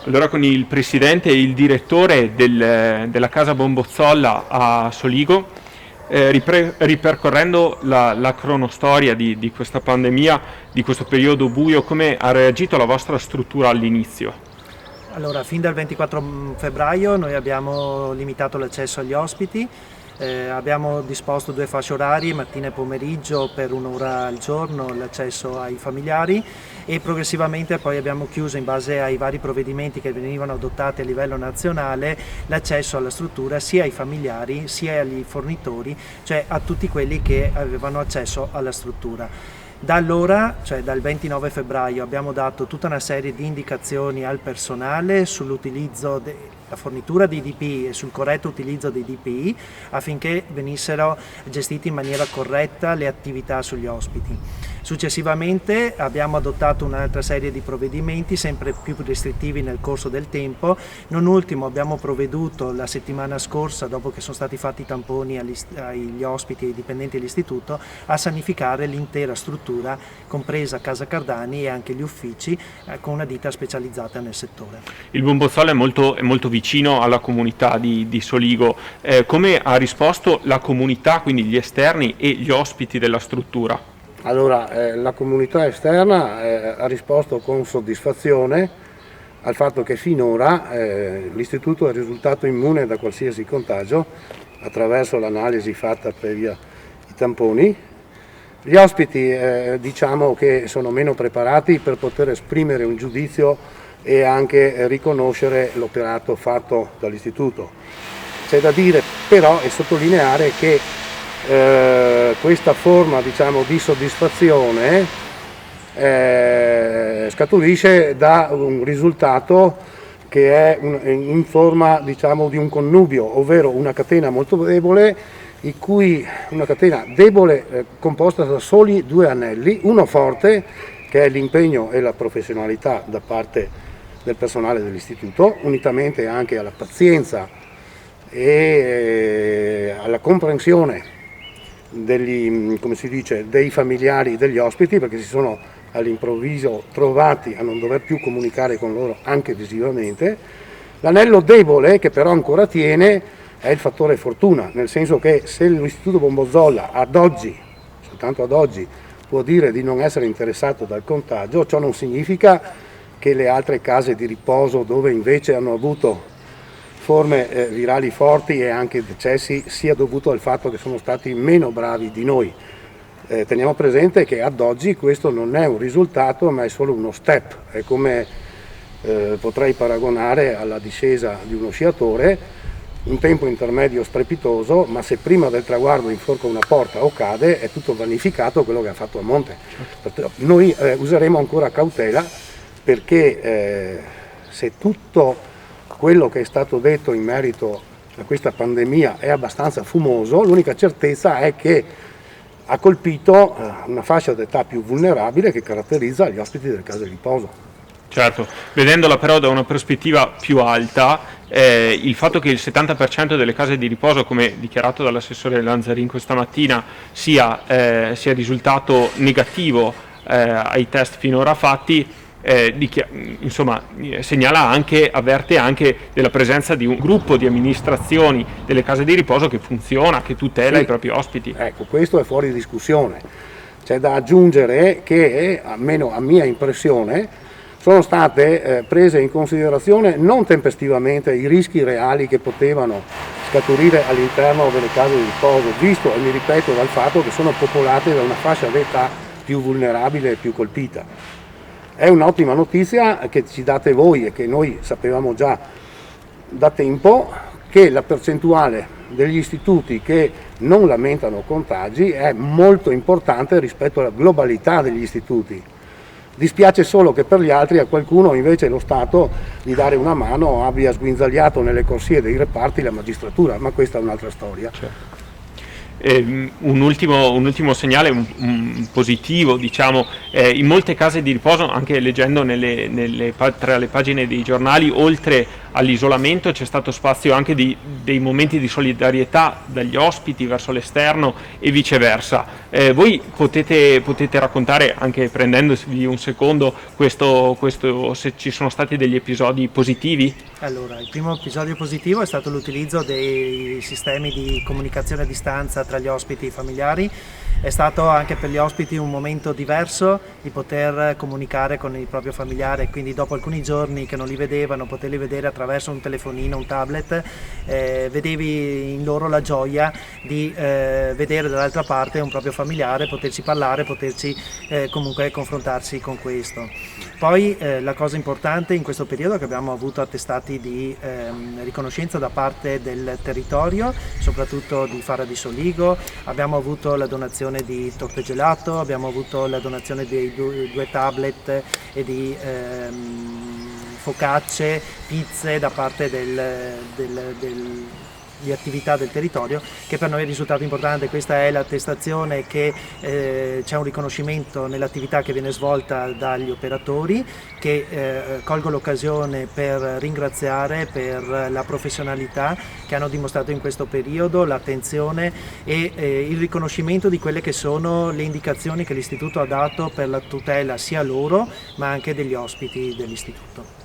Allora con il presidente e il direttore della casa Bombozzolla a Soligo, ripercorrendo la cronostoria di questa pandemia, di questo periodo buio, come ha reagito la vostra struttura all'inizio? Allora, fin dal 24 febbraio noi abbiamo limitato l'accesso agli ospiti, abbiamo disposto 2 fasce orarie, mattina e pomeriggio, per 1 ora al giorno l'accesso ai familiari, e progressivamente poi abbiamo chiuso, in base ai vari provvedimenti che venivano adottati a livello nazionale, l'accesso alla struttura sia ai familiari sia agli fornitori, cioè a tutti quelli che avevano accesso alla struttura. Da allora, cioè dal 29 febbraio, abbiamo dato tutta una serie di indicazioni al personale sull'utilizzo della fornitura dei DPI e sul corretto utilizzo dei DPI, affinché venissero gestite in maniera corretta le attività sugli ospiti. Successivamente abbiamo adottato un'altra serie di provvedimenti sempre più restrittivi nel corso del tempo. Non ultimo abbiamo provveduto la settimana scorsa, dopo che sono stati fatti i tamponi agli ospiti e ai dipendenti dell'istituto, a sanificare l'intera struttura, compresa Casa Cardani e anche gli uffici, con una ditta specializzata nel settore. Il Bombozzola è molto vicino alla comunità di Soligo. Come ha risposto la comunità, quindi gli esterni e gli ospiti della struttura? Allora, la comunità esterna ha risposto con soddisfazione al fatto che finora l'istituto è risultato immune da qualsiasi contagio attraverso l'analisi fatta previa i tamponi. Gli ospiti diciamo che sono meno preparati per poter esprimere un giudizio e anche riconoscere l'operato fatto dall'istituto. C'è da dire però e sottolineare che questa forma, diciamo, di soddisfazione scaturisce da un risultato che è in forma, diciamo, di un connubio, ovvero una catena molto debole, una catena debole composta da soli 2 anelli, uno forte che è l'impegno e la professionalità da parte del personale dell'istituto, unitamente anche alla pazienza e alla comprensione dei familiari degli ospiti, perché si sono all'improvviso trovati a non dover più comunicare con loro anche visivamente. L'anello debole, che però ancora tiene, è il fattore fortuna, nel senso che se l'Istituto Bombozzolla ad oggi, soltanto ad oggi, può dire di non essere interessato dal contagio, ciò non significa che le altre case di riposo, dove invece hanno avuto forme virali forti e anche decessi, sia dovuto al fatto che sono stati meno bravi di noi. Teniamo presente che ad oggi questo non è un risultato, ma è solo uno step. È come potrei paragonare alla discesa di uno sciatore, un tempo intermedio strepitoso, ma se prima del traguardo inforca una porta o cade, è tutto vanificato quello che ha fatto a monte. Noi useremo ancora cautela, perché se tutto quello che è stato detto in merito a questa pandemia è abbastanza fumoso, l'unica certezza è che ha colpito una fascia d'età più vulnerabile che caratterizza gli ospiti delle case di riposo. Certo, vedendola però da una prospettiva più alta, il fatto che il 70% delle case di riposo, come dichiarato dall'assessore Lanzarin questa mattina, sia risultato negativo ai test finora fatti, avverte anche della presenza di un gruppo di amministrazioni delle case di riposo che funziona, che tutela i propri ospiti. Ecco, questo è fuori discussione. C'è da aggiungere che, almeno a mia impressione, sono state prese in considerazione non tempestivamente i rischi reali che potevano scaturire all'interno delle case di riposo, visto, e mi ripeto, dal fatto che sono popolate da una fascia d'età più vulnerabile e più colpita. È un'ottima notizia che ci date voi e che noi sapevamo già da tempo, che la percentuale degli istituti che non lamentano contagi è molto importante rispetto alla globalità degli istituti. Dispiace solo che per gli altri a qualcuno invece lo Stato di dare una mano abbia sguinzagliato nelle corsie dei reparti la magistratura, ma questa è un'altra storia. Certo. Un ultimo segnale un positivo, diciamo, in molte case di riposo, anche leggendo tra le pagine dei giornali, oltre all'isolamento, c'è stato spazio anche dei momenti di solidarietà dagli ospiti verso l'esterno e viceversa. Voi potete raccontare, anche prendendovi un secondo, questo, se ci sono stati degli episodi positivi? Allora, il primo episodio positivo è stato l'utilizzo dei sistemi di comunicazione a distanza tra gli ospiti e i familiari. È stato anche per gli ospiti un momento diverso di poter comunicare con il proprio familiare, quindi dopo alcuni giorni che non li vedevano, poterli vedere attraverso un telefonino, un tablet, vedevi in loro la gioia di vedere dall'altra parte un proprio familiare, poterci parlare, poterci comunque confrontarsi con questo. Poi la cosa importante in questo periodo è che abbiamo avuto attestati di riconoscenza da parte del territorio, soprattutto di Fara di Soligo, abbiamo avuto la donazione di torte gelato, abbiamo avuto la donazione di due tablet e di focacce, pizze da parte di attività del territorio, che per noi è risultato importante. Questa è l'attestazione che c'è un riconoscimento nell'attività che viene svolta dagli operatori, che colgo l'occasione per ringraziare per la professionalità che hanno dimostrato in questo periodo, l'attenzione e il riconoscimento di quelle che sono le indicazioni che l'Istituto ha dato per la tutela sia loro ma anche degli ospiti dell'Istituto.